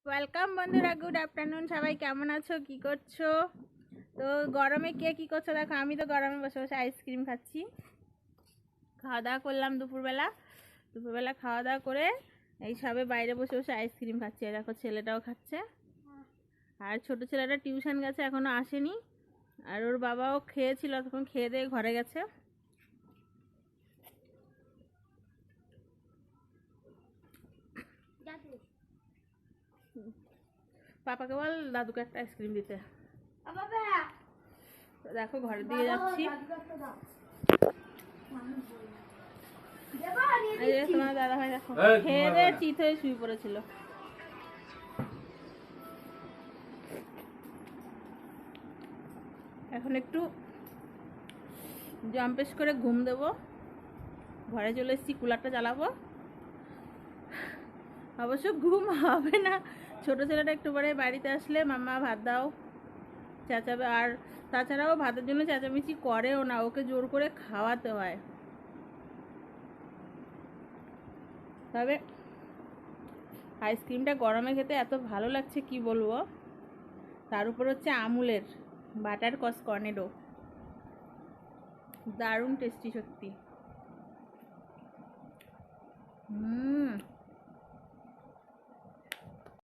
Welcome বন্ধুরা, good afternoon. সবাই কেমন আছো, কি করছো? তো গরমে কে কি করছো দেখো। আমি তো গরমে বসে বসে আইসক্রিম খাচ্ছি। খাওয়া দাওয়া করলাম দুপুরবেলা খাওয়া দাওয়া করে এই সবে বাইরে বসে বসে আইসক্রিম খাচ্ছি। দেখো ছেলেটাও খাচ্ছে, আর ছোট ছেলেটা টিউশন গেছে, এখনো আসেনি। আর ওর বাবাও খেয়েছিল, তখন খেয়ে দিয়ে ঘরে গেছে। পাপাকে বল দাদুকে একটা আইসক্রিম দিতে। দেখো ঘরের দিকে যাচ্ছি। তোমার দাদা ভাই দেখো খেয়ে দিয়ে চিত হয়ে শুয়ে পড়েছিল। এখন একটু জম্পেশ করে ঘুম দেবো। ঘরে চলে এসেছি, কুলারটা চালাবো। অবশ্য ঘুম হবে না, ছোট ছেলেটা একটু পরে বাড়িতে আসলে মাম্মা ভাত দাও চেঁচাবে। আর তাছাড়াও ভাতের জন্য চেঁচামেচি করেও না, ওকে জোর করে খাওয়াতে হয়। তবে আইসক্রিমটা গরমে খেতে এত ভালো লাগছে কি বলবো। তার উপর হচ্ছে আমুলের বাটার কস কর্নেডো, দারুণ টেস্টি সত্যি।